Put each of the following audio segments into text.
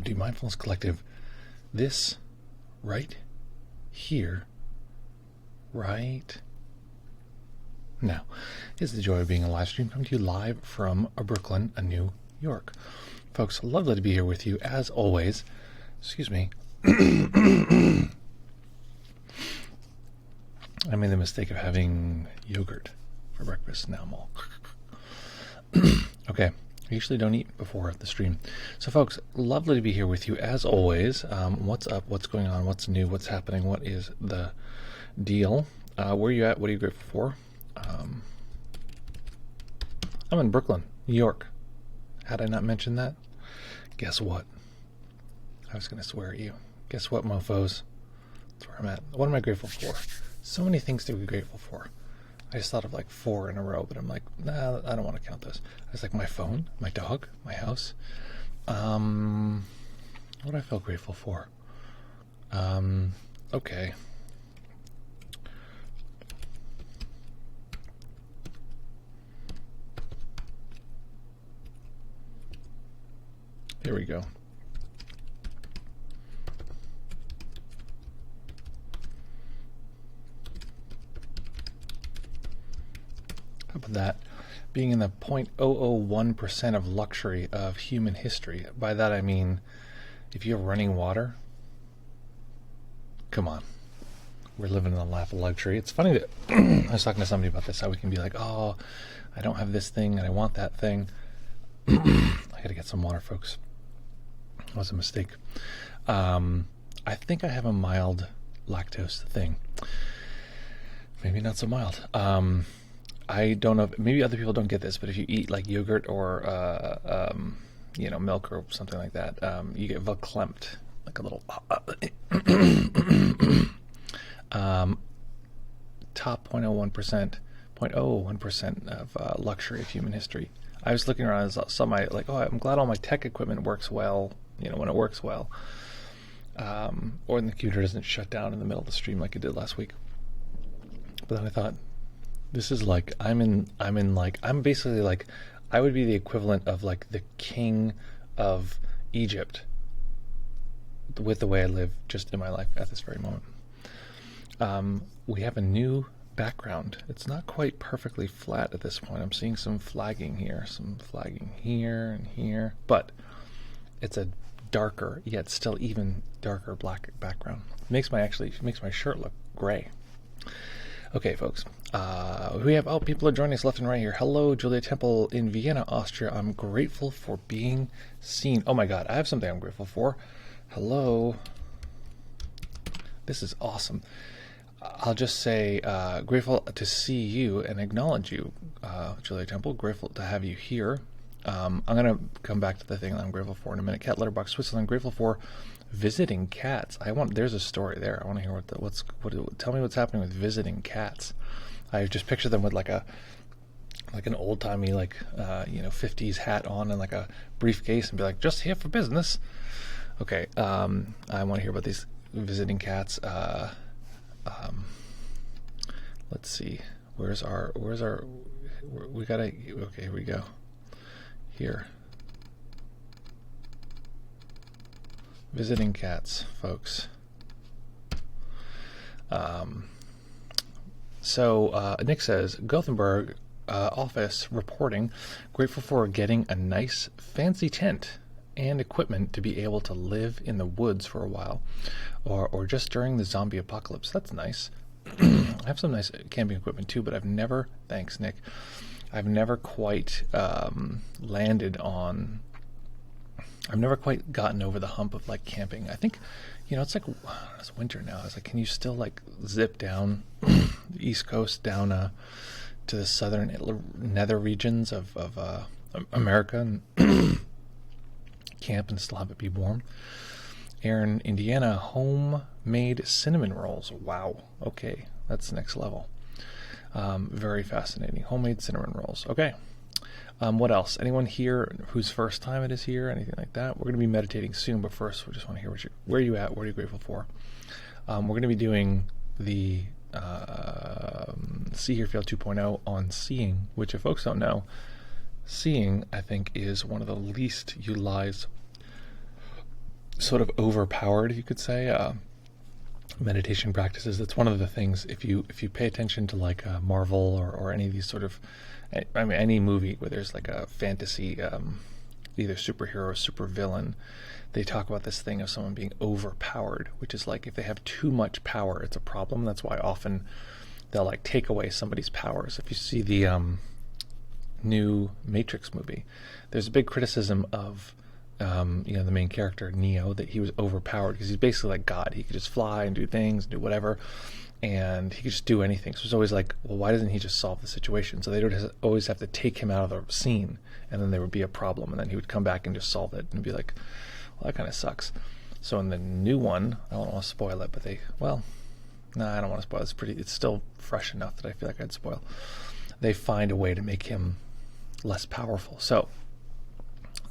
do Mindfulness Collective this right here, right now. It's the joy of being a live stream coming to you live from Brooklyn, New York. Folks, lovely to be here with you as always. Excuse me. I made the mistake of having yogurt for breakfast. Now I'm all okay. I usually don't eat before the stream. So folks, lovely to be here with you as always. What's up? What's going on? What's new? What's happening? What is the deal? Where are you at? What are you grateful for? I'm in Brooklyn, New York. Had I not mentioned that? Guess what? I was going to swear at you. Guess what, mofos? That's where I'm at. What am I grateful for? So many things to be grateful for. I just thought of like 4 in a row, but I'm like, nah, I don't want to count those. I was like, my phone, my dog, my house. What do I feel grateful for? Okay. Here we go. How about that? Being in the 0.001% of luxury of human history. By that I mean, if you have running water, come on. We're living in the lap of luxury. It's funny that I was talking to somebody about this, how we can be like, oh, I don't have this thing and I want that thing. I gotta get some water, folks. That was a mistake. I think I have a mild lactose thing. Maybe not so mild. I don't know, maybe other people don't get this, but if you eat like yogurt or milk or something like that, you get verklempt, like a little top 0.01% of luxury of human history. I was looking around and saw my, like, oh, I'm glad all my tech equipment works well, when it works well, or the computer doesn't shut down in the middle of the stream like it did last week. But then I thought, this is like, I'm basically like, I would be the equivalent of like the king of Egypt with the way I live just in my life at this very moment. We have a new background. It's not quite perfectly flat at this point. I'm seeing some flagging here and here, but it's a darker, yet still even darker black background. Makes my shirt look gray. Okay, folks. People are joining us left and right here. Hello, Julia Temple in Vienna, Austria. I'm grateful for being seen. Oh my God, I have something I'm grateful for. Hello. This is awesome. I'll just say grateful to see you and acknowledge you, Julia Temple. Grateful to have you here. I'm going to come back to the thing that I'm grateful for in a minute. Cat Letterbox Switzerland. Grateful for visiting cats. There's a story there. I want to hear tell me what's happening with visiting cats. I just picture them with like an old timey 50s hat on and like a briefcase and be like, just here for business. Okay. I want to hear about these visiting cats. Let's see. Here we go. Here. Visiting cats, folks. Nick says, Gothenburg office reporting, grateful for getting a nice fancy tent and equipment to be able to live in the woods for a while, or just during the zombie apocalypse. That's nice. I have some nice camping equipment too, but thanks, Nick. I've never quite I've never quite gotten over the hump of like camping. I think, it's like, it's winter now. It's like, can you still like zip down the East Coast down to the southern nether regions of America and camp and still have it be warm? Aaron, Indiana, homemade cinnamon rolls. Wow. Okay, that's next level. Very fascinating. Homemade cinnamon rolls. Okay. What else? Anyone here whose first time it is here? Anything like that? We're going to be meditating soon, but first we just want to hear where are you at? What are you grateful for? We're going to be doing the See, Hear, Feel 2.0 on seeing, which if folks don't know, seeing, I think, is one of the least utilized sort of overpowered, you could say, meditation practices. That's one of the things, if you pay attention to like Marvel or any of these sort of, I mean, any movie where there's like a fantasy, either superhero or supervillain, they talk about this thing of someone being overpowered, which is like if they have too much power, it's a problem. That's why often they'll like take away somebody's powers. If you see the new Matrix movie, there's a big criticism of the main character Neo, that he was overpowered because he's basically like God. He could just fly and do things, do whatever, and he could just do anything. So it's always like, well, why doesn't he just solve the situation? So they don't always have to take him out of the scene, and then there would be a problem, and then he would come back and just solve it and be like, well, that kind of sucks. So in the new one, I don't want to spoil it, but I don't want to spoil it. It's still fresh enough that I feel like I'd spoil. They find a way to make him less powerful. So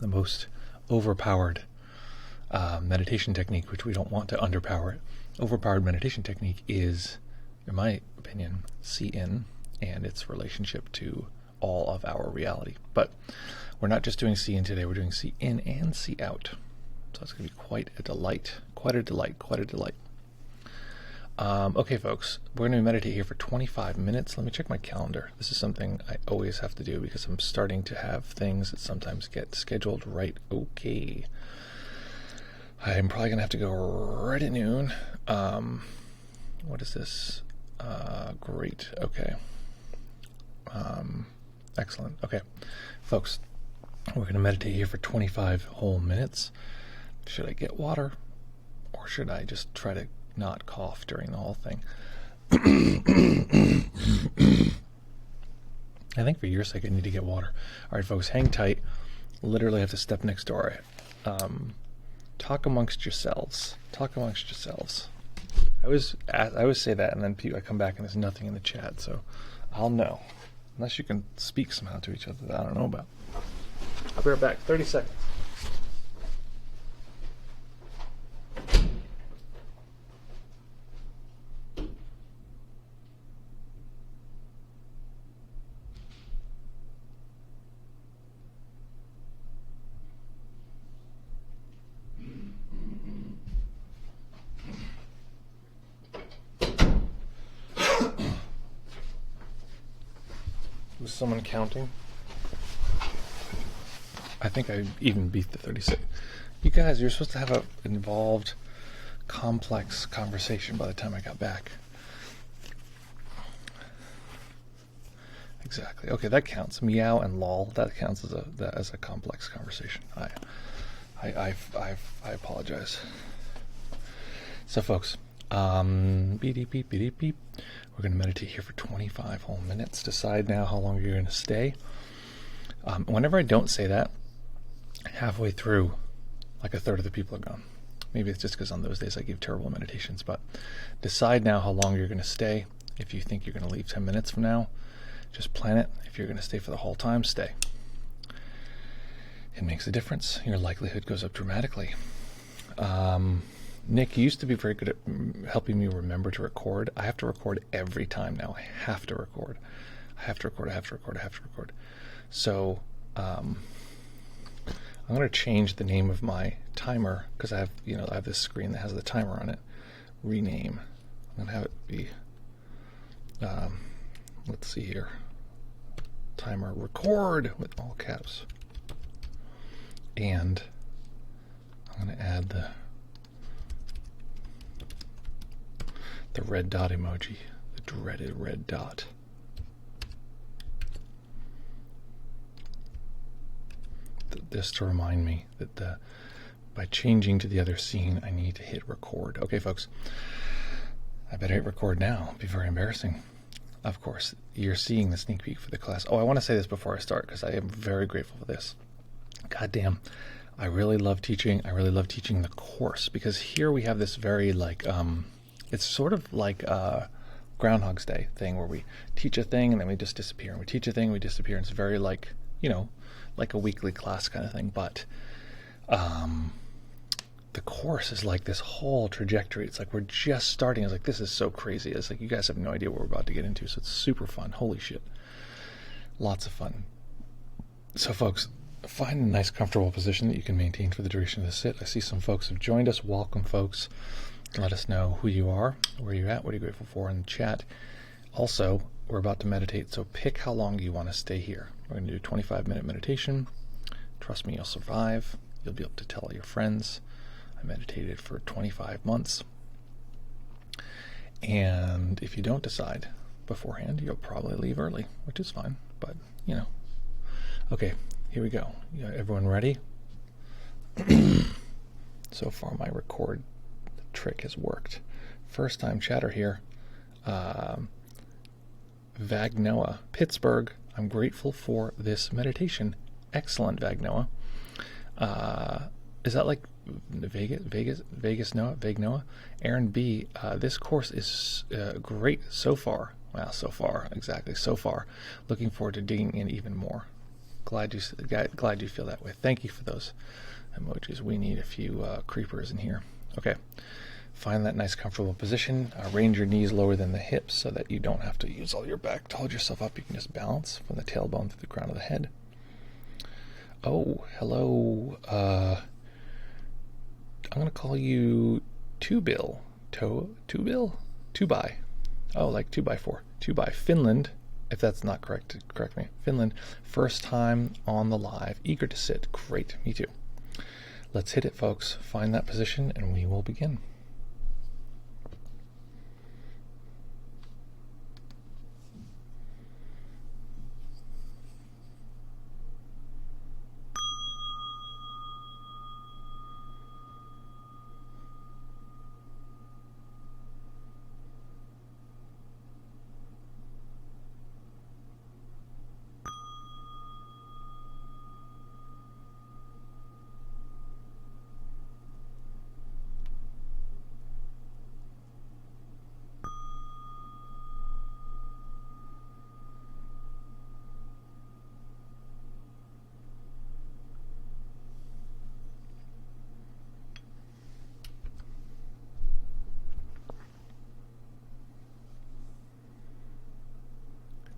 the most overpowered meditation technique, which we don't want to underpower it, overpowered meditation technique is, in my opinion, see in and its relationship to all of our reality. But we're not just doing see in today, we're doing see in and see out. So it's going to be quite a delight. Okay, folks, we're going to meditate here for 25 minutes. Let me check my calendar. This is something I always have to do because I'm starting to have things that sometimes get scheduled right. Okay. I'm probably going to have to go right at noon. What is this? Great. Okay. Excellent. Okay. Folks, we're going to meditate here for 25 whole minutes. Should I get water? Or should I just try to not cough during the whole thing? I think for your sake I need to get water. Alright, folks, hang tight. Literally have to step next door. Talk amongst yourselves. I always say that, and then I come back and there's nothing in the chat, so I'll know. Unless you can speak somehow to each other that I don't know about. I'll be right back. 30 seconds. Was someone counting? I think I even beat the 36. You guys, you're supposed to have an involved, complex conversation by the time I got back. Exactly. Okay, that counts. Meow and lol, that counts as a complex conversation. I apologize. So, folks, beep, beep, beep, beep. We're going to meditate here for 25 whole minutes. Decide now how long you're going to stay. Whenever I don't say that, halfway through, like a third of the people are gone. Maybe it's just because on those days I give terrible meditations, but decide now how long you're going to stay. If you think you're going to leave 10 minutes from now, just plan it. If you're going to stay for the whole time, stay. It makes a difference. Your likelihood goes up dramatically. Nick, you used to be very good at helping me remember to record. I have to record every time now. I have to record. So, I'm going to change the name of my timer because I have this screen that has the timer on it. Rename. I'm going to have it be, let's see here. Timer record with all caps. And I'm going to add the red dot emoji, the dreaded red dot. Just to remind me that by changing to the other scene, I need to hit record. Okay, folks, I better hit record now. It'd be very embarrassing. Of course, you're seeing the sneak peek for the class. Oh, I want to say this before I start because I am very grateful for this. God damn, I really love teaching. I really love teaching the course because here we have this very it's sort of like a Groundhog's Day thing where we teach a thing and then we just disappear. And we teach a thing, we disappear. And it's very like a weekly class kind of thing. But the course is like this whole trajectory. It's like we're just starting. It's like, this is so crazy. It's like you guys have no idea what we're about to get into. So it's super fun. Holy shit. Lots of fun. So folks, find a nice comfortable position that you can maintain for the duration of the sit. I see some folks have joined us. Welcome, folks. Let us know who you are, where you're at, what are you grateful for in the chat. Also, we're about to meditate, so pick how long you want to stay here. We're going to do a 25-minute meditation. Trust me, you'll survive. You'll be able to tell all your friends. I meditated for 25 months. And if you don't decide beforehand, you'll probably leave early, which is fine, but, you know. Okay, here we go. Everyone ready? So far, my record trick has worked. First time chatter here. Vagnoa, Pittsburgh. I'm grateful for this meditation. Excellent, Vagnoa. Is that like Vegas Noah? Vagnoa? Aaron B. This course is great so far. Wow, so far, exactly, so far. Looking forward to digging in even more. Glad you feel that way. Thank you for those emojis. We need a few creepers in here. Okay. Find that nice comfortable position. Range your knees lower than the hips so that you don't have to use all your back to hold yourself up. You can just balance from the tailbone to the crown of the head. Oh, hello. I'm going to call you Two-Bill. Two-Bill? Two-By. Oh, like 2x4. Two-By. Finland, if that's not correct, correct me. Finland, first time on the live. Eager to sit. Great, me too. Let's hit it, folks. Find that position and we will begin.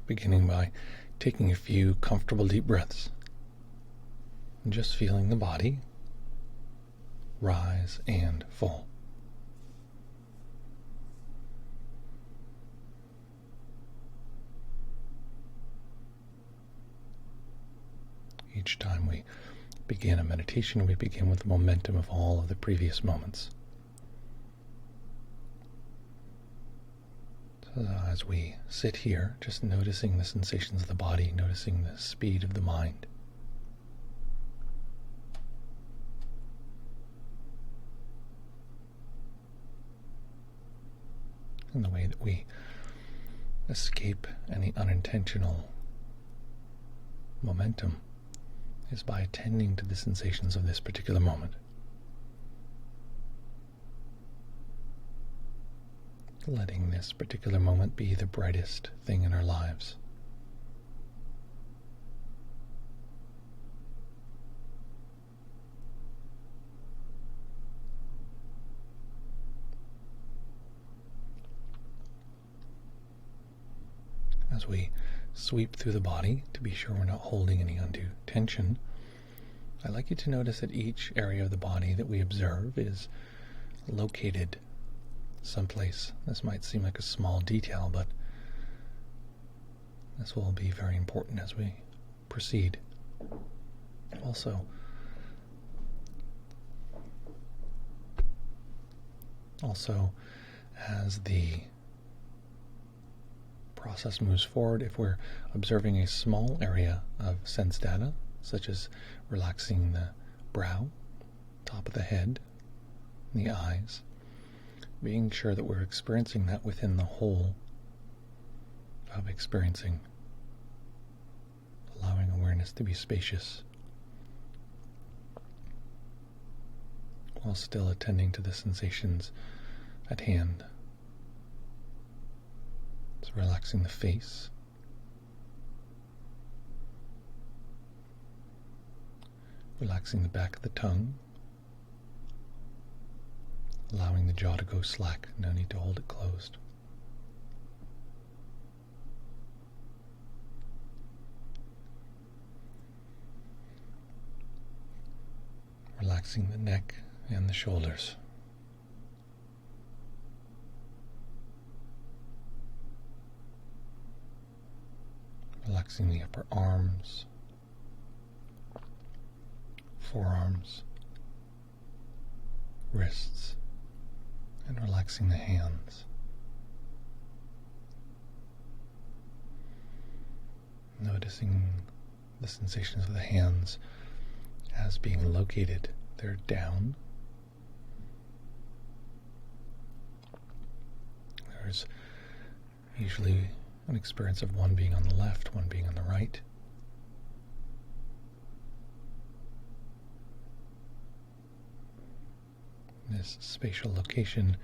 Beginning by taking a few comfortable deep breaths and just feeling the body rise and fall. Each time we begin a meditation, we begin with the momentum of all of the previous moments. As we sit here, just noticing the sensations of the body, noticing the speed of the mind. And the way that we escape any unintentional momentum is by attending to the sensations of this particular moment. Letting this particular moment be the brightest thing in our lives. As we sweep through the body to be sure we're not holding any undue tension, I'd like you to notice that each area of the body that we observe is located someplace. This might seem like a small detail, but this will be very important as we proceed. Also, as the process moves forward, if we're observing a small area of sense data, such as relaxing the brow, top of the head, the eyes, being sure that we're experiencing that within the whole of experiencing, allowing awareness to be spacious while still attending to the sensations at hand. So relaxing the face, relaxing the back of the tongue, allowing the jaw to go slack, no need to hold it closed. Relaxing the neck and the shoulders. Relaxing the upper arms, forearms, wrists, and relaxing the hands. Noticing the sensations of the hands as being located. They're down. There's usually an experience of one being on the left, one being on the right. This spatial location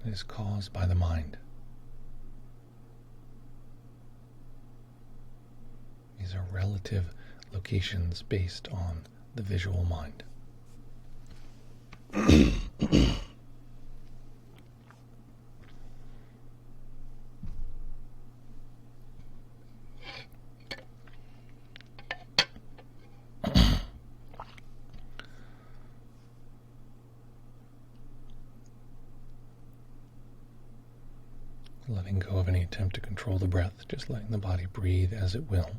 is caused by the mind. These are relative locations based on the visual mind. Letting go of any attempt to control the breath, just letting the body breathe as it will.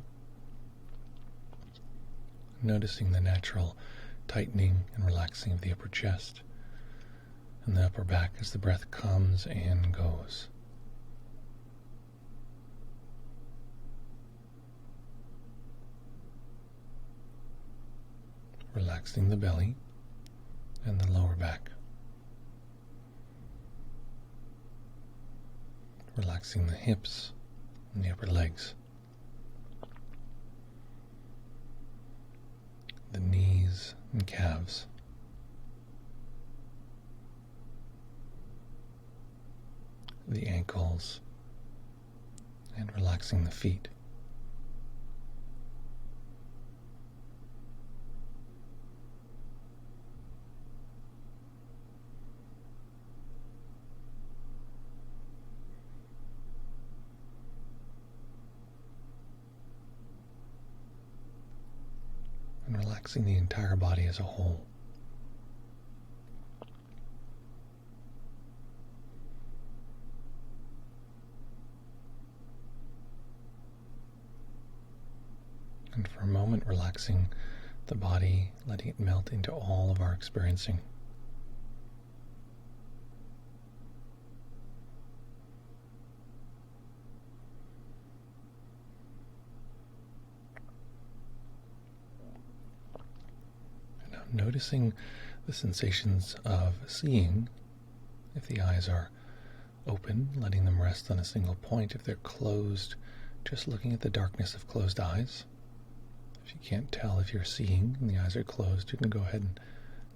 Noticing the natural tightening and relaxing of the upper chest and the upper back as the breath comes and goes. Relaxing the belly and the lower back. Relaxing the hips and the upper legs. The knees and calves. The ankles, and relaxing the feet. And relaxing the entire body as a whole. And for a moment, relaxing the body, letting it melt into all of our experiencing. And now noticing the sensations of seeing. If the eyes are open, letting them rest on a single point. If they're closed, just looking at the darkness of closed eyes. If you can't tell if you're seeing and the eyes are closed, you can go ahead and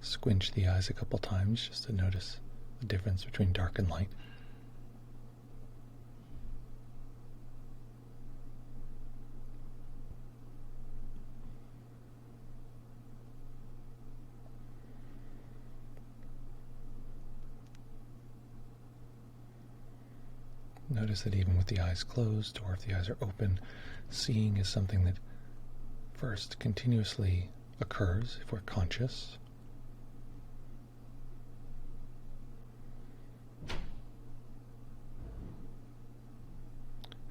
squinch the eyes a couple times just to notice the difference between dark and light. Notice that even with the eyes closed, or if the eyes are open, seeing is something that first continuously occurs if we're conscious.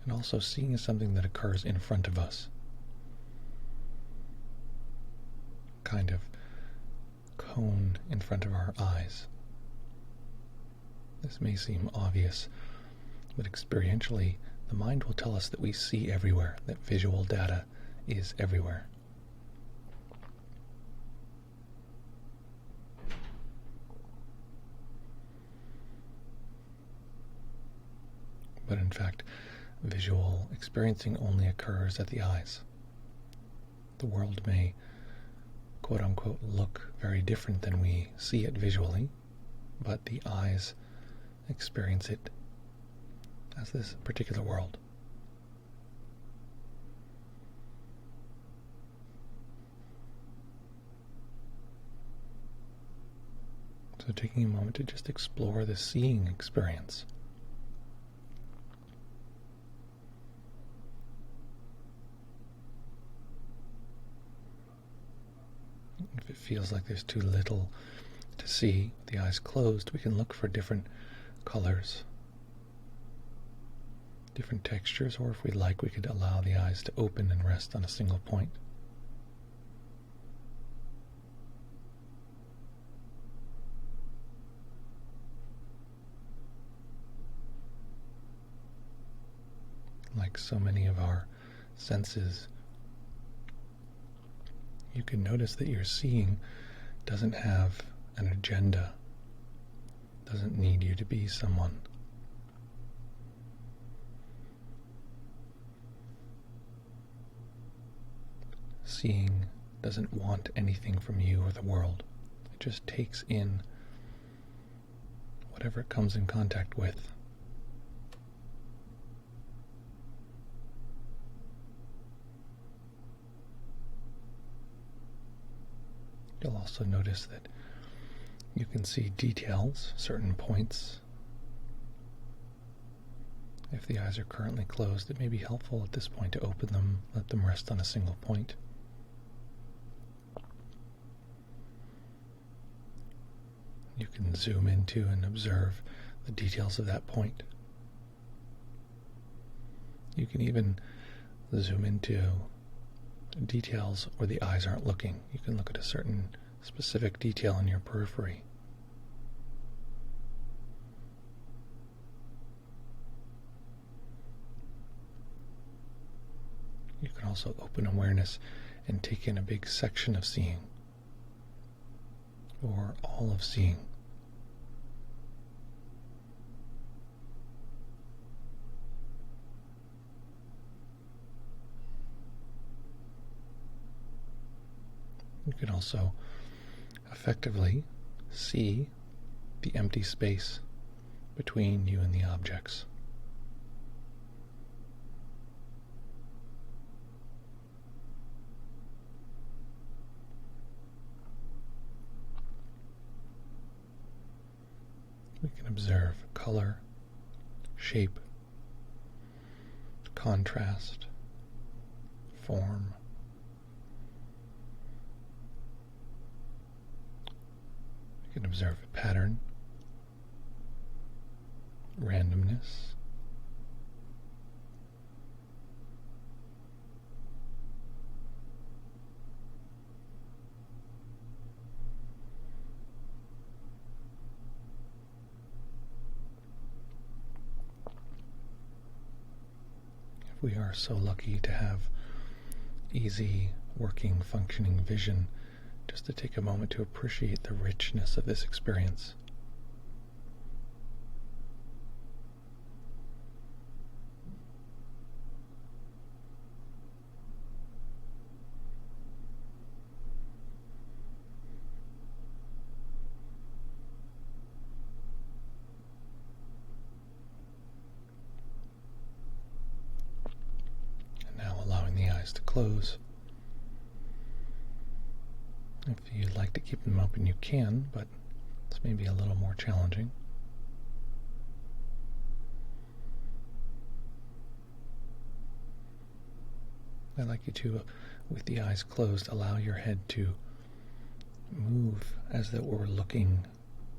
And also seeing is something that occurs in front of us. Kind of cone in front of our eyes. This may seem obvious, but experientially, the mind will tell us that we see everywhere, that visual data is everywhere. But in fact, visual experiencing only occurs at the eyes. The world may, quote unquote, look very different than we see it visually, but the eyes experience it as this particular world. So taking a moment to just explore the seeing experience. If it feels like there's too little to see with the eyes closed, we can look for different colors, different textures, or if we like, we could allow the eyes to open and rest on a single point. Like so many of our senses, you can notice that your seeing doesn't have an agenda, doesn't need you to be someone. Seeing doesn't want anything from you or the world. It just takes in whatever it comes in contact with. You'll also notice that you can see details, certain points. If the eyes are currently closed, it may be helpful at this point to open them, let them rest on a single point. You can zoom into and observe the details of that point. You can even zoom into details where the eyes aren't looking. You can look at a certain specific detail in your periphery. You can also open awareness and take in a big section of seeing, or all of seeing. You can also effectively see the empty space between you and the objects. We can observe color, shape, contrast, form. We can observe a pattern, randomness, if we are so lucky to have easy, working, functioning vision, just to take a moment to appreciate the richness of this experience. And now allowing the eyes to close. If you'd like to keep them open, you can, but this may be a little more challenging. I'd like you to, with the eyes closed, allow your head to move as though it were looking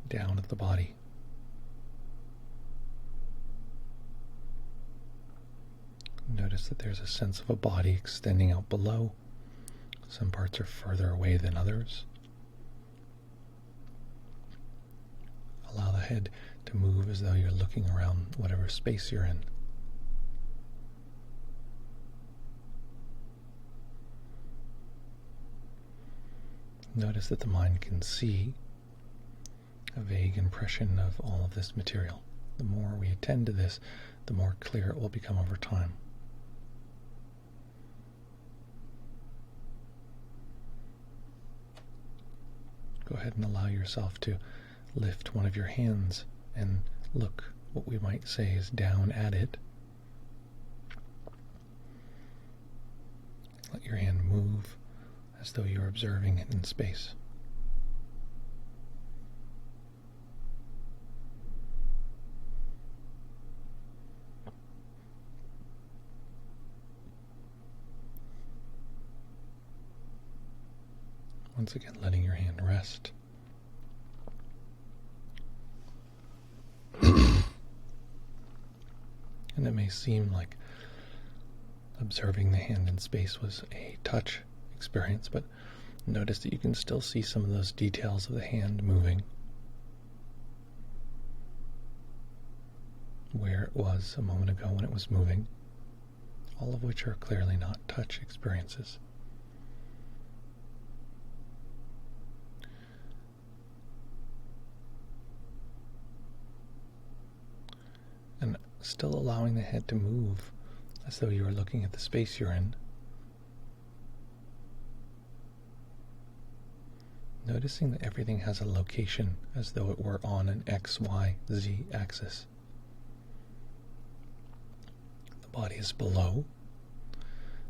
down at the body. Notice that there's a sense of a body extending out below. Some parts are further away than others. Allow the head to move as though you're looking around whatever space you're in. Notice that the mind can see a vague impression of all of this material. The more we attend to this, the more clear it will become over time. Go ahead and allow yourself to lift one of your hands and look what we might say is down at it. Let your hand move as though you're observing it in space. Once again, letting your hand rest. And it may seem like observing the hand in space was a touch experience, but notice that you can still see some of those details of the hand moving, where it was a moment ago when it was moving, all of which are clearly not touch experiences. And still allowing the head to move as though you were looking at the space you're in. Noticing that everything has a location as though it were on an X, Y, Z axis. The body is below.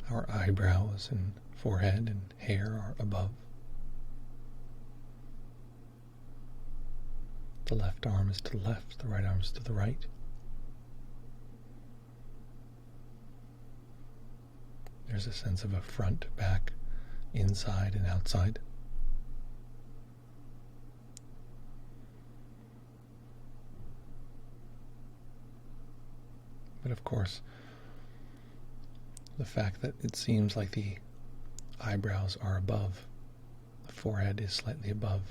Our eyebrows and forehead and hair are above. The left arm is to the left, the right arm is to the right. There's a sense of a front, back, inside, and outside. But of course, the fact that it seems like the eyebrows are above, the forehead is slightly above,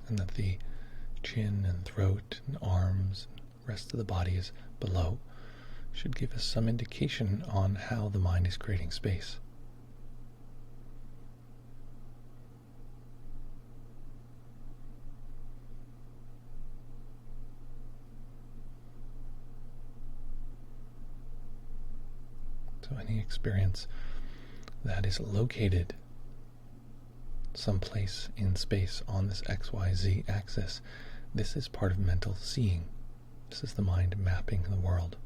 and that the chin and throat and arms and rest of the body is below, should give us some indication on how the mind is creating space. So any experience that is located someplace in space on this XYZ axis, this is part of mental seeing. This is the mind mapping the world.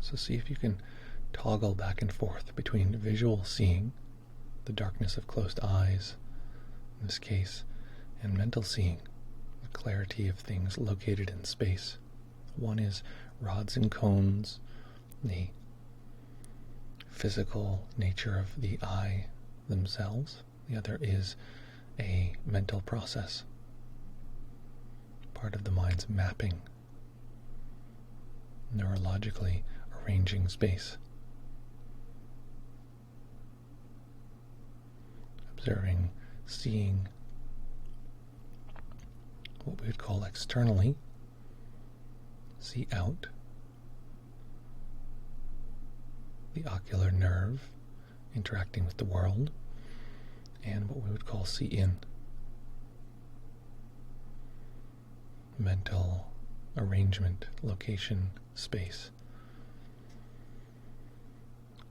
So see if you can toggle back and forth between visual seeing, the darkness of closed eyes in this case, and mental seeing, the clarity of things located in space. One is rods and cones, the physical nature of the eye themselves. The other is a mental process, part of the mind's mapping, neurologically arranging space, observing, seeing what we would call externally, see out, the ocular nerve interacting with the world, and what we would call see in, mental arrangement, location, space,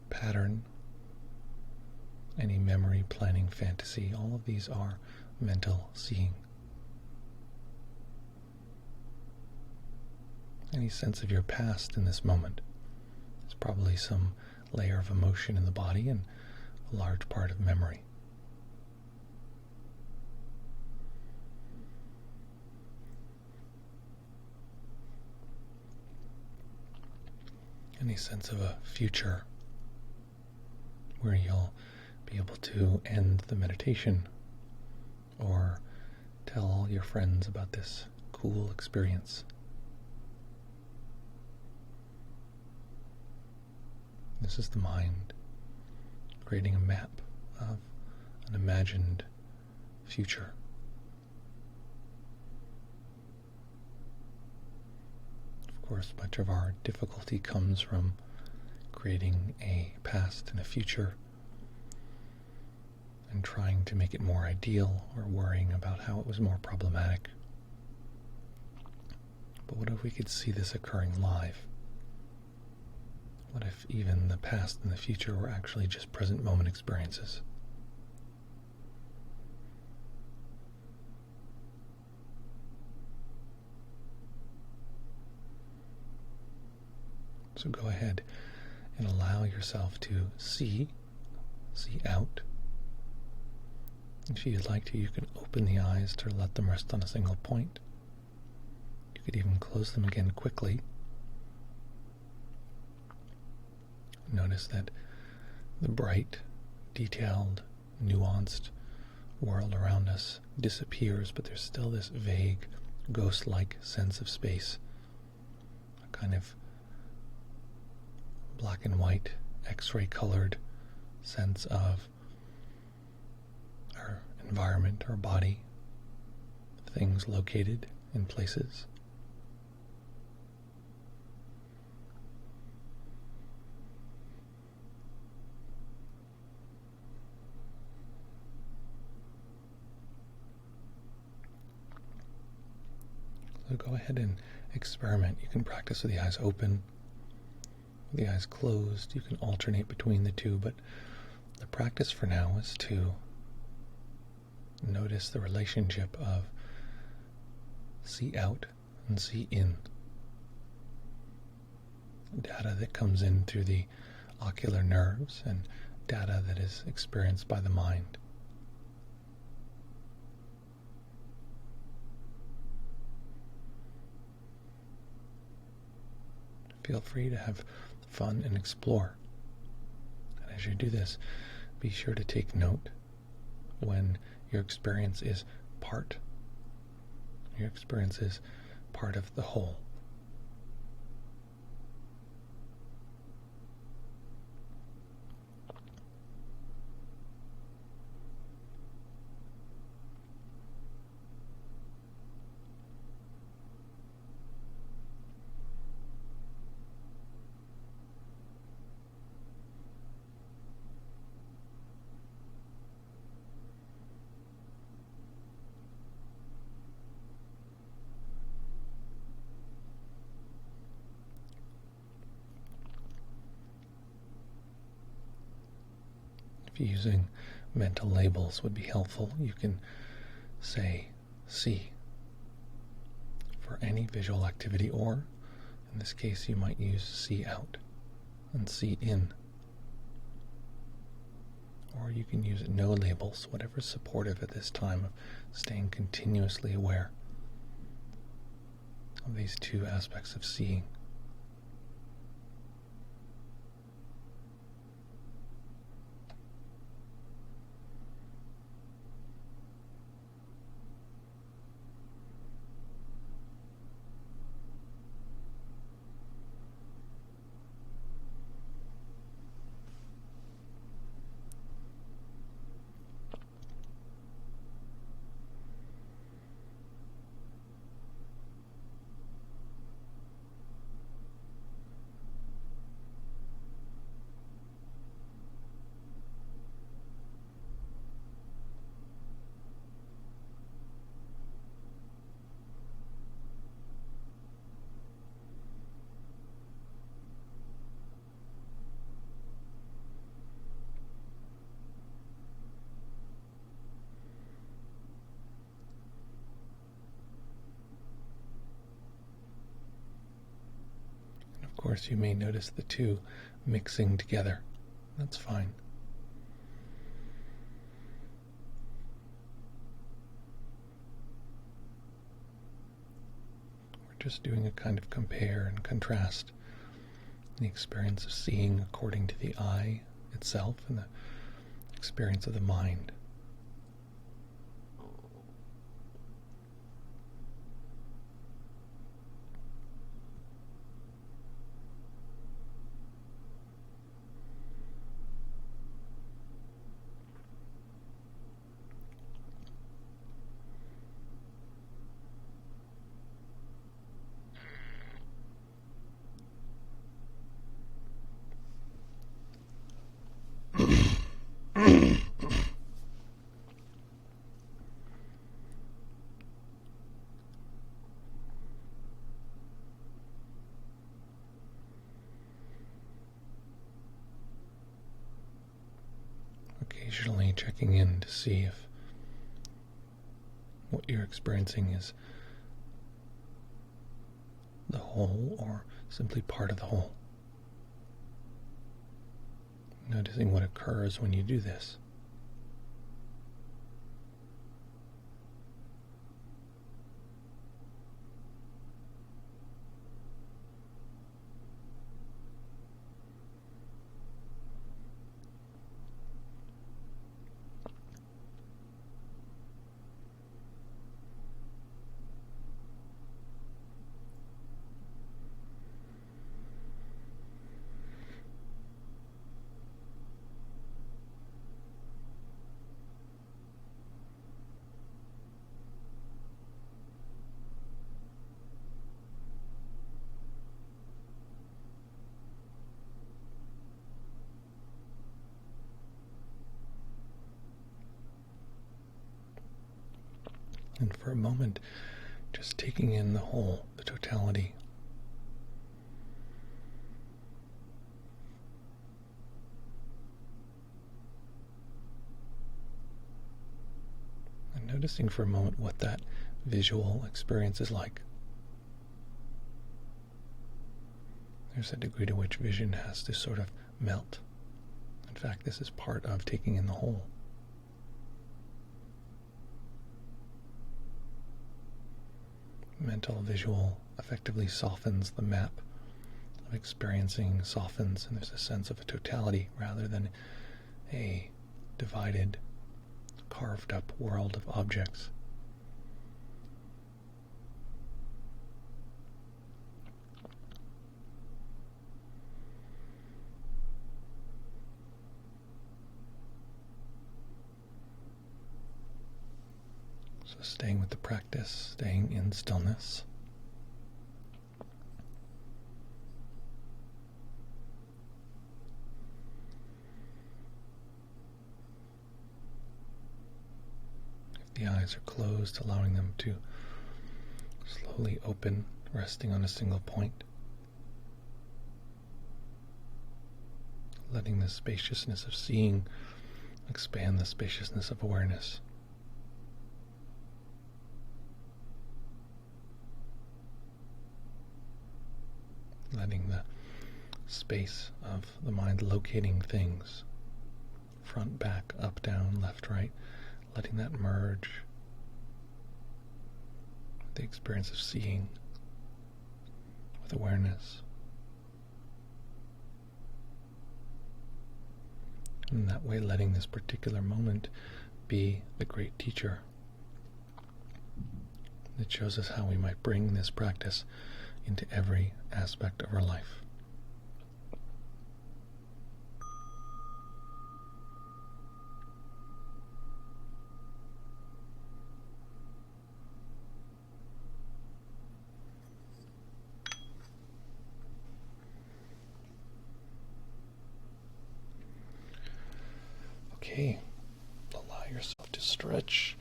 pattern, any memory, planning, fantasy, all of these are mental seeing. Any sense of your past in this moment is probably some layer of emotion in the body and a large part of memory. Any sense of a future where you'll be able to end the meditation or tell all your friends about this cool experience. This is the mind creating a map of an imagined future. Of course, much of our difficulty comes from creating a past and a future and trying to make it more ideal or worrying about how it was more problematic. But what if we could see this occurring live? What if even the past and the future were actually just present moment experiences? So go ahead and allow yourself to see out. If you'd like to, you can open the eyes to let them rest on a single point. You could even close them again quickly Notice that the bright, detailed, nuanced world around us disappears, but there's still this vague, ghost-like sense of space. A kind of black and white, X-ray colored sense of our environment, our body, things located in places. So go ahead and experiment. You can practice with the eyes open, with the eyes closed. You can alternate between the two, but the practice for now is to notice the relationship of see out and see in. Data that comes in through the ocular nerves and data that is experienced by the mind. Feel free to have fun and explore. And as you do this, be sure to take note when your experience is part. Your experience is part of the whole. If using mental labels would be helpful, you can say see for any visual activity, or in this case you might use see out and see in. Or you can use no labels, whatever's supportive at this time of staying continuously aware of these two aspects of seeing. Of course, you may notice the two mixing together. That's fine. We're just doing a kind of compare and contrast the experience of seeing according to the eye itself and the experience of the mind. Occasionally checking in to see if what you're experiencing is the whole or simply part of the whole. Noticing what occurs when you do this. And for a moment, just taking in the whole, the totality. And noticing for a moment what that visual experience is like. There's a degree to which vision has to sort of melt. In fact, this is part of taking in the whole. Mental visual effectively softens the map of experiencing, softens, and there's a sense of a totality rather than a divided, carved up world of objects. So staying with the practice, staying in stillness. If the eyes are closed, allowing them to slowly open, resting on a single point. Letting the spaciousness of seeing expand the spaciousness of awareness. Letting the space of the mind locating things, front, back, up, down, left, right, letting that merge with the experience of seeing, with awareness. And that way letting this particular moment be the great teacher that shows us how we might bring this practice into every aspect of our life. Okay, allow yourself to stretch.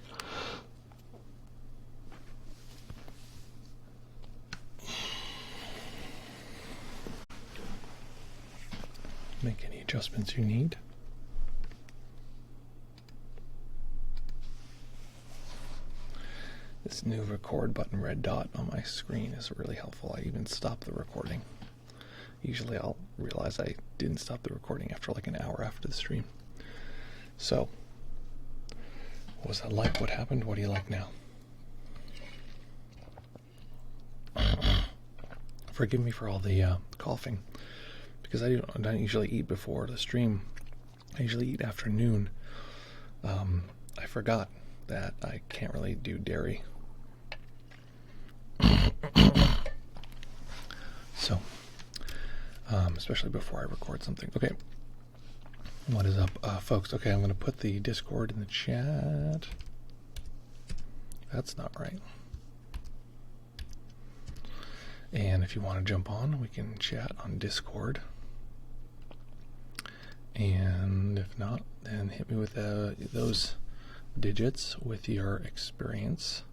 Make any adjustments you need. This new record button, red dot on my screen, is really helpful. I even stop the recording. Usually I'll realize I didn't stop the recording after like an hour after the stream. So, what was that like? What happened? What do you like now? Forgive me for all the coughing. Because I don't usually eat before the stream. I usually eat afternoon. I forgot that I can't really do dairy. So, especially before I record something. Okay, what is up, folks? Okay, I'm going to put the Discord in the chat. That's not right. And if you want to jump on, we can chat on Discord. And if not, then hit me with those digits with your experience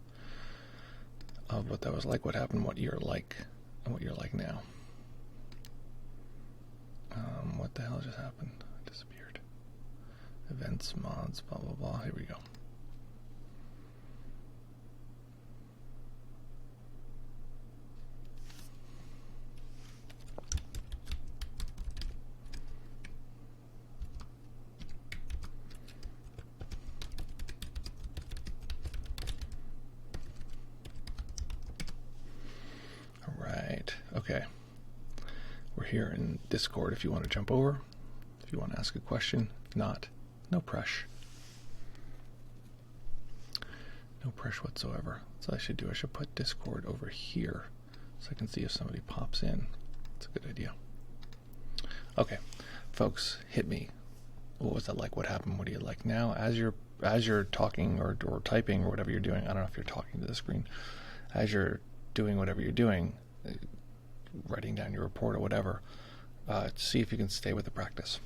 of what that was like, what happened, what you're like, and what you're like now. What the hell just happened? It disappeared. Events, mods, blah, blah, blah. Here we go. Okay, we're here in Discord if you want to jump over, if you want to ask a question. If not, no pressure. No pressure whatsoever. So I should do, I should put Discord over here so I can see if somebody pops in. That's a good idea. Okay, folks, hit me. What was that like? What happened? What do you like now? As you're talking or typing or whatever you're doing, I don't know if you're talking to the screen. As you're doing whatever you're doing, writing down your report or whatever, see if you can stay with the practice.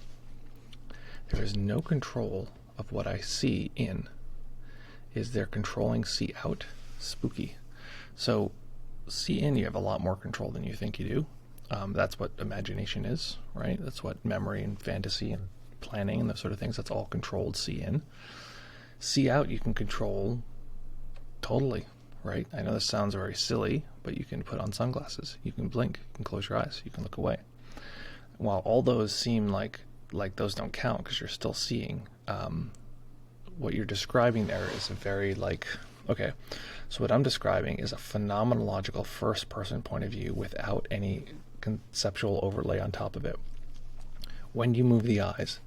There is no control of what I see in. is they're controlling see out. Spooky. So see in, you have a lot more control than you think you do. That's what imagination is, right? That's what memory and fantasy and planning and those sort of things, that's all controlled see in. See out, you can control totally, right? I know this sounds very silly, but you can put on sunglasses, you can blink, you can close your eyes, you can look away. While all those seem like those don't count because you're still seeing, what you're describing there is a very okay, so what I'm describing is a phenomenological first-person point of view without any conceptual overlay on top of it. When you move the eyes,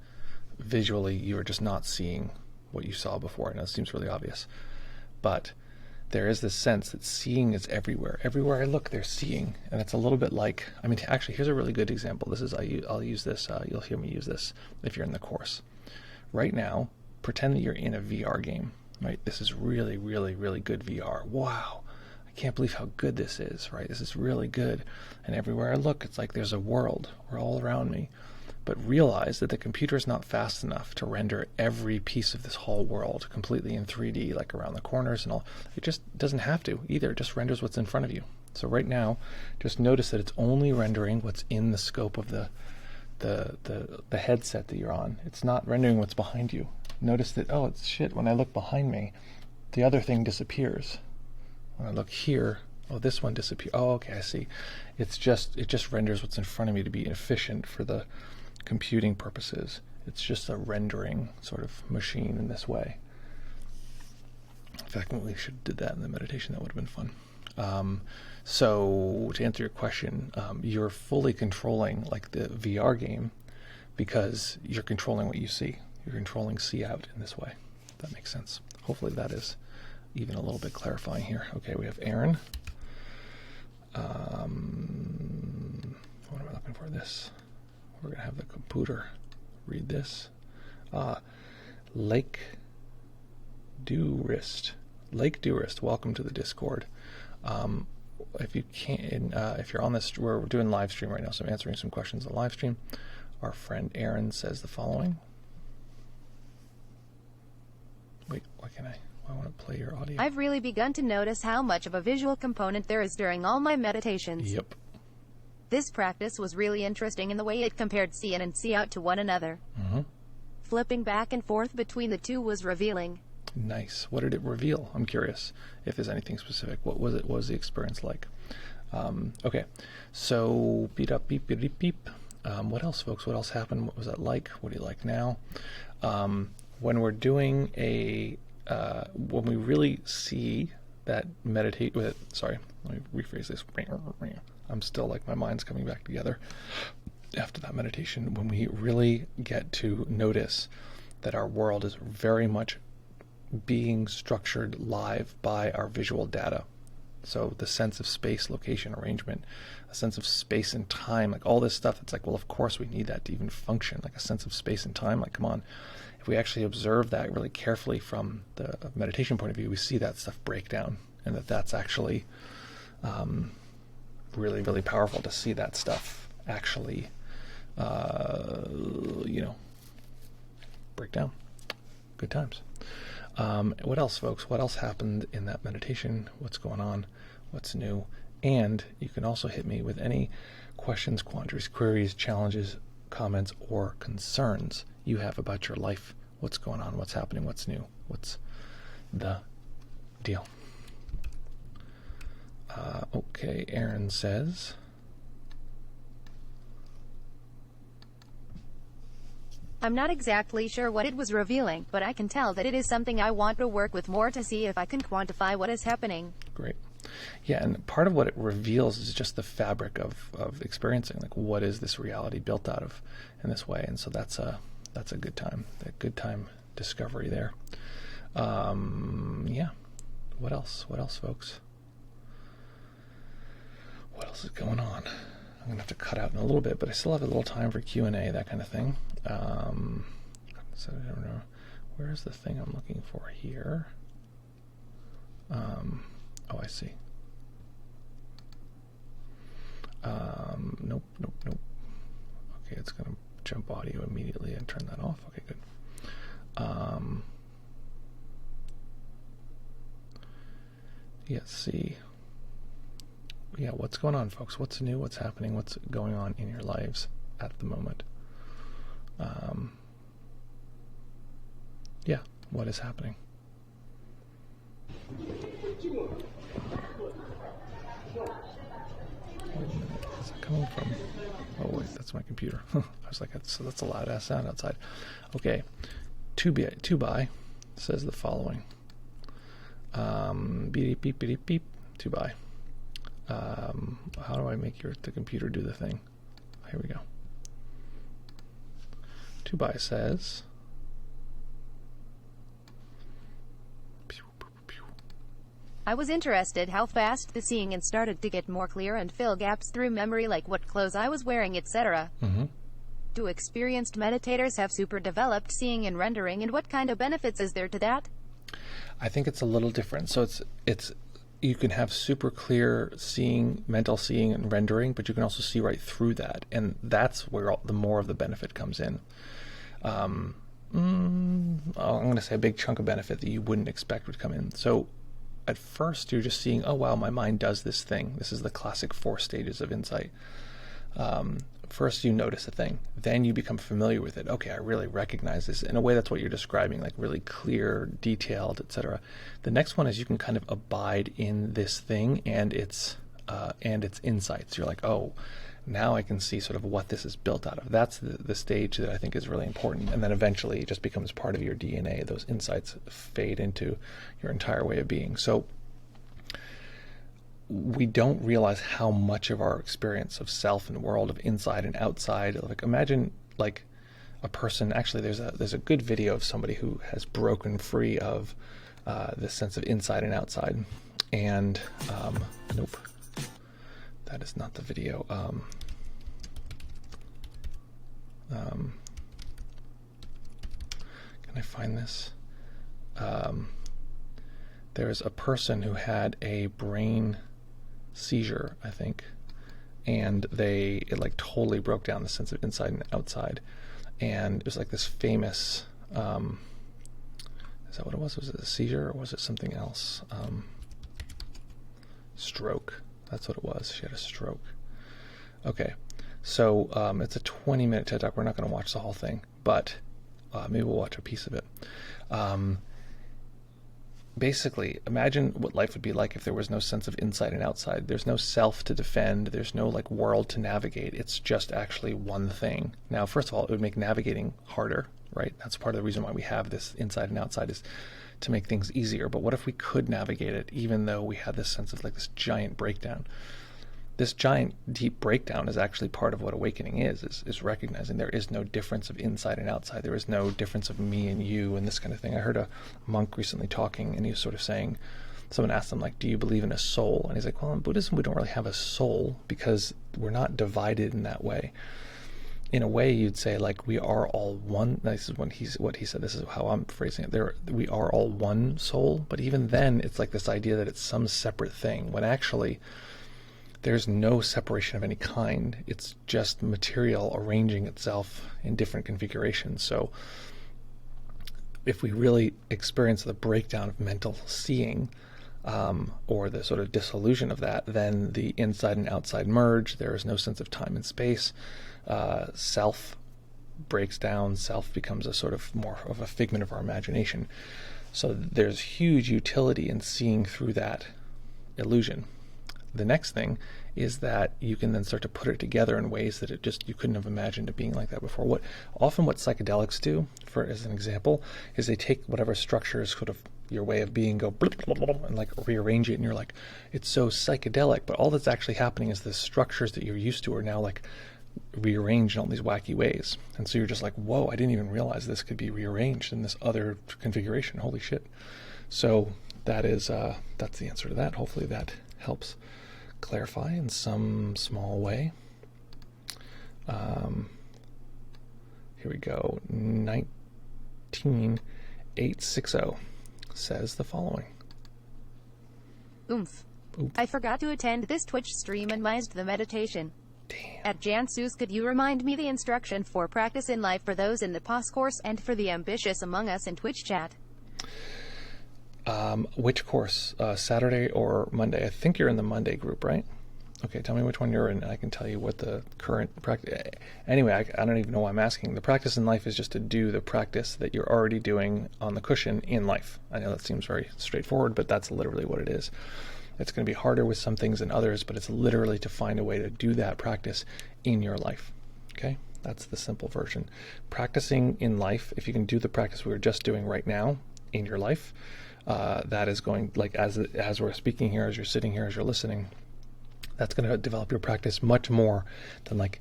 visually, you are just not seeing what you saw before. I know it seems really obvious, but there is this sense that seeing is everywhere. Everywhere I look, there's seeing, and it's a little bit like, I mean, actually, here's a really good example. This is, I'll use this, you'll hear me use this if you're in the course. Right now, pretend that you're in a VR game, right? This is really, really, really good VR. Wow, I can't believe how good this is, right? This is really good. And everywhere I look, it's like there's a world all around me. But realize that the computer is not fast enough to render every piece of this whole world completely in 3D, like around the corners and all. It just doesn't have to either. It just renders what's in front of you. So right now, just notice that it's only rendering what's in the scope of the headset that you're on. It's not rendering what's behind you. Notice that, oh, it's shit, when I look behind me, the other thing disappears. When I look here, oh, this one disappears. Oh, okay, I see. It just renders what's in front of me to be efficient for the computing purposes. It's just a rendering sort of machine in this way. In fact, we should have did that in the meditation. That would have been fun. So to answer your question, you're fully controlling like the VR game because you're controlling what you see. You're controlling see out in this way. If that makes sense. Hopefully that is even a little bit clarifying here. Okay, we have Aaron. What am I looking for? This. We're going to have the computer read this. Lake Durist. Lake Durist, welcome to the Discord. If you can, if you're on this, we're doing live stream right now, so I'm answering some questions on live stream. Our friend Aaron says the following. Wait, I want to play your audio. I've really begun to notice how much of a visual component there is during all my meditations. Yep. This practice was really interesting in the way it compared see in and see out to one another. Mm-hmm. Flipping back and forth between the two was revealing. Nice. What did it reveal? I'm curious if there's anything specific. What was it? What was the experience like? Okay. So beep up, beep, beep, beep, beep. What else, folks? What else happened? What was that like? What do you like now? When we're doing when we really see that meditate with, sorry, let me rephrase this. I'm still like, my mind's coming back together after that meditation. When we really get to notice that our world is very much being structured live by our visual data. So the sense of space, location, arrangement, a sense of space and time, like all this stuff, it's like, well, of course we need that to even function, like a sense of space and time, like, come on. If we actually observe that really carefully from the meditation point of view, we see that stuff break down, and that's actually really, really powerful to see that stuff actually, break down. Good times. What else, folks? What else happened in that meditation? What's going on? What's new? And you can also hit me with any questions, quandaries, queries, challenges, comments, or concerns you have about your life. What's going on? What's happening? What's new? What's the deal? Okay, Aaron says, I'm not exactly sure what it was revealing, but I can tell that it is something I want to work with more to see if I can quantify what is happening. Great. Yeah, and part of what it reveals is just the fabric of experiencing, like what is this reality built out of in this way, and so that's a good time, that good time discovery there. Yeah. What else, folks? What else is going on? I'm going to have to cut out in a little bit, but I still have a little time for Q&A, that kind of thing. So I don't know. Where's the thing I'm looking for here? Oh, I see. Nope. Okay, it's going to jump audio immediately and turn that off. Okay, good. Let's see. Yeah, what's going on, folks? What's new? What's happening? What's going on in your lives at the moment? Yeah, what is happening? Is it coming from? Oh wait, that's my computer. I was like, that's a loud ass sound outside. Okay, 2by says the following. Beep beep beep beep. 2by. How do I make the computer do the thing? Here we go. 2by says. I was interested how fast the seeing and started to get more clear and fill gaps through memory, like what clothes I was wearing, etc. Do experienced meditators have super developed seeing and rendering, and what kind of benefits is there to that? I think it's a little different. So it's you can have super clear seeing, mental seeing and rendering, but you can also see right through that, and that's where the more of the benefit comes in. I'm going to say a big chunk of benefit that you wouldn't expect would come in. So at first you're just seeing, oh wow, my mind does this thing. This is the classic 4 stages of insight. First you notice a thing, then you become familiar with it. Okay, I really recognize this. In a way, that's what you're describing, like really clear, detailed, etc. The next one is you can kind of abide in this thing and its insights. You're like, oh, now I can see sort of what this is built out of. That's the stage that I think is really important. And then eventually it just becomes part of your DNA. Those insights fade into your entire way of being. So we don't realize how much of our experience of self and world, of inside and outside, like imagine like a person, actually there's a good video of somebody who has broken free of this sense of inside and outside. And nope, that is not the video. Can I find this? There's a person who had a brain seizure, I think, and it like totally broke down the sense of inside and outside. And it was like this famous, is that what it was? Was it a seizure or was it something else? Stroke. That's what it was. She had a stroke. Okay. So it's a 20-minute TED Talk. We're not going to watch the whole thing, but maybe we'll watch a piece of it. Basically, imagine what life would be like if there was no sense of inside and outside. There's no self to defend. There's no like world to navigate. It's just actually one thing. Now, first of all, it would make navigating harder, right? That's part of the reason why we have this inside and outside, is to make things easier. But what if we could navigate it even though we had this sense of like this giant breakdown? This giant deep breakdown is actually part of what awakening is recognizing there is no difference of inside and outside. There is no difference of me and you and this kind of thing. I heard a monk recently talking, and he was sort of saying, someone asked him, like, do you believe in a soul? And he's like, well, in Buddhism we don't really have a soul because we're not divided in that way. In a way, you'd say, like, we are all one. This is what he said. This is how I'm phrasing it. We are all one soul. But even then, it's like this idea that it's some separate thing, when actually there's no separation of any kind. It's just material arranging itself in different configurations. So if we really experience the breakdown of mental seeing, or the sort of dissolution of that, then the inside and outside merge. There is no sense of time and space. Self breaks down. Self becomes a sort of more of a figment of our imagination. So there's huge utility in seeing through that illusion. The next thing is that you can then start to put it together in ways that you couldn't have imagined it being like that before. What psychedelics do, as an example, is they take whatever structure is sort of your way of being, go blah, blah, blah, blah, and like rearrange it, and you're like, it's so psychedelic. But all that's actually happening is the structures that you're used to are now like rearranged in all these wacky ways. And so you're just like, whoa, I didn't even realize this could be rearranged in this other configuration. Holy shit. So that's the answer to that. Hopefully that helps clarify in some small way. Here we go. 19860 says the following. Oomph. I forgot to attend this Twitch stream and missed the meditation. Damn. At Jansus, could you remind me the instruction for practice in life for those in the POS course and for the ambitious among us in Twitch chat? Which course? Saturday or Monday? I think you're in the Monday group, right? Okay, tell me which one you're in, and I can tell you what the current practice... Anyway, I don't even know why I'm asking. The practice in life is just to do the practice that you're already doing on the cushion in life. I know that seems very straightforward, but that's literally what it is. It's going to be harder with some things than others, but it's literally to find a way to do that practice in your life. Okay? That's the simple version. Practicing in life, if you can do the practice we were just doing right now in your life, that is going, like as we're speaking here, as you're sitting here, as you're listening, that's going to develop your practice much more than like,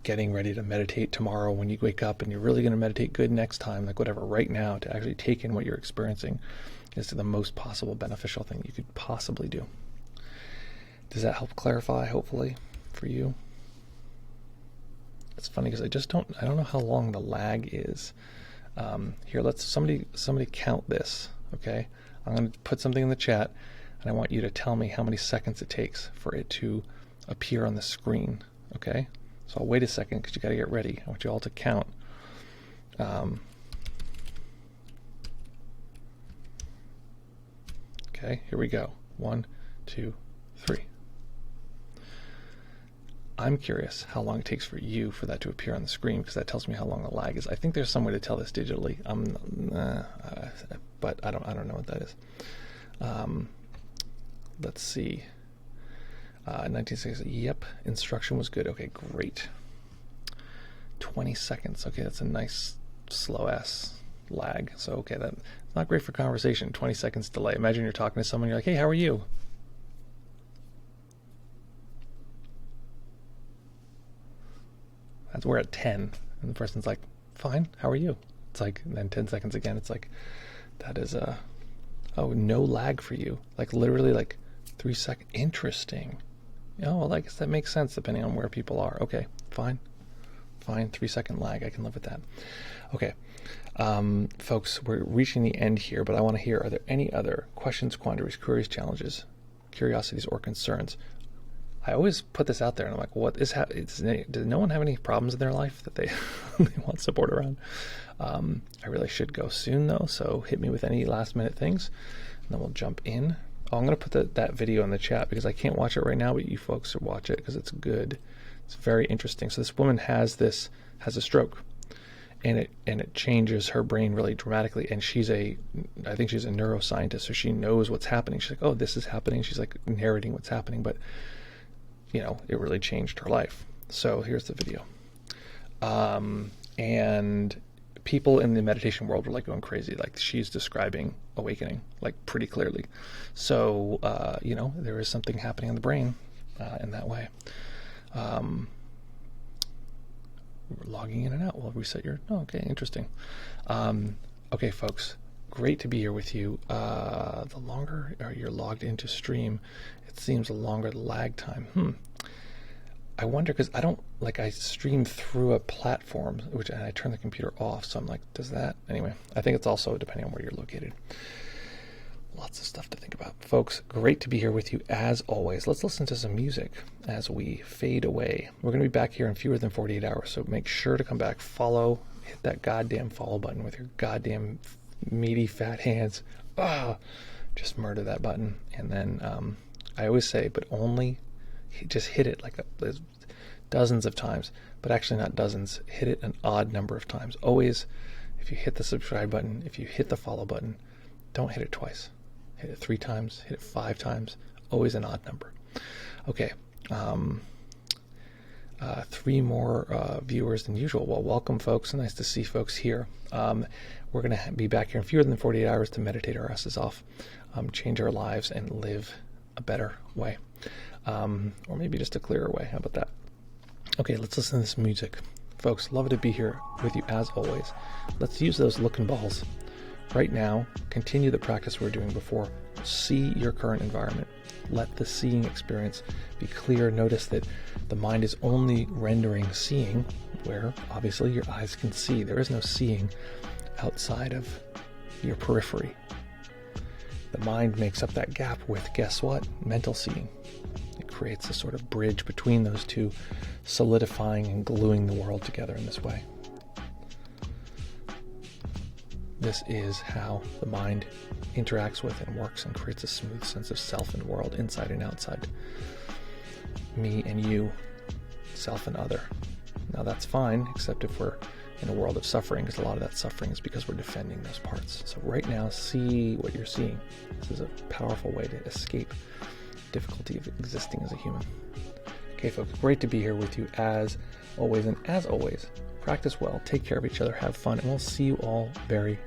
getting ready to meditate tomorrow when you wake up and you're really going to meditate good next time, like whatever. Right now, to actually take in what you're experiencing is the most possible beneficial thing you could possibly do. Does that help clarify, hopefully, for you? It's funny because I don't know how long the lag is. Here, let's somebody count this, okay? I'm going to put something in the chat, and I want you to tell me how many seconds it takes for it to appear on the screen, okay? So I'll wait a second because you got to get ready. I want you all to count. Okay, here we go. 1, 2, 3. I'm curious how long it takes for you for that to appear on the screen, because that tells me how long the lag is. I think there's some way to tell this digitally. But I don't know what that is. Let's see. 1960. Yep, instruction was good. Okay, great. 20 seconds. Okay, that's a nice slow ass lag. So okay, that's not great for conversation. 20 seconds delay. Imagine you're talking to someone. You're like, "Hey, how are you?" We're at 10, and the person's like, "Fine, how are you?" It's like, and then 10 seconds again. It's like, that is no lag for you. Like literally, like 3 seconds. Interesting. Well, I guess that makes sense depending on where people are. Okay, fine. 3-second lag. I can live with that. Okay, folks, we're reaching the end here, but I want to hear: are there any other questions, quandaries, queries, challenges, curiosities, or concerns? I always put this out there, and I'm like, what is does no one have any problems in their life that they, they want support around? I really should go soon, though, so hit me with any last-minute things, and then we'll jump in. Oh, I'm going to put that video in the chat because I can't watch it right now, but you folks should watch it because it's good. It's very interesting. So this woman has a stroke, and it changes her brain really dramatically, and I think she's a neuroscientist, so she knows what's happening. She's like, oh, this is happening. She's like narrating what's happening, but it really changed her life. So here's the video. And people in the meditation world were like going crazy. Like she's describing awakening like pretty clearly. So, there is something happening in the brain in that way. We're logging in and out. We'll reset okay, interesting. Okay, folks, great to be here with you. The longer you're logged into stream, it seems the longer the lag time. I wonder, because I stream through a platform, and I turn the computer off, so I'm like, does that? Anyway, I think it's also depending on where you're located. Lots of stuff to think about. Folks, great to be here with you as always. Let's listen to some music as we fade away. We're going to be back here in fewer than 48 hours, so make sure to come back. Hit that goddamn follow button with your goddamn meaty fat hands. Just murder that button. And then I always say, but only just hit it like dozens of times, but actually not dozens. Hit it an odd number of times. Always, if you hit the subscribe button, if you hit the follow button, don't hit it twice. Hit it 3 times, hit it 5 times, always an odd number. Okay, 3 more viewers than usual. Well, welcome, folks. Nice to see folks here. We're going to be back here in fewer than 48 hours to meditate our asses off, change our lives, and live a better way. Or maybe just a clearer way. How about that? Okay, let's listen to this music. Folks, love to be here with you as always. Let's use those looking balls. Right now, continue the practice we were doing before. See your current environment. Let the seeing experience be clear. Notice that the mind is only rendering seeing where obviously your eyes can see. There is no seeing outside of your periphery. The mind makes up that gap with, guess what? Mental seeing. It creates a sort of bridge between those two, solidifying and gluing the world together in this way. This is how the mind interacts with and works and creates a smooth sense of self and world, inside and outside. Me and you, self and other. Now that's fine, except if we're in a world of suffering, because a lot of that suffering is because we're defending those parts. So right now, see what you're seeing. This is a powerful way to escape difficulty of existing as a human. Okay, folks, great to be here with you as always. And as always, practice well, take care of each other, have fun, and we'll see you all very,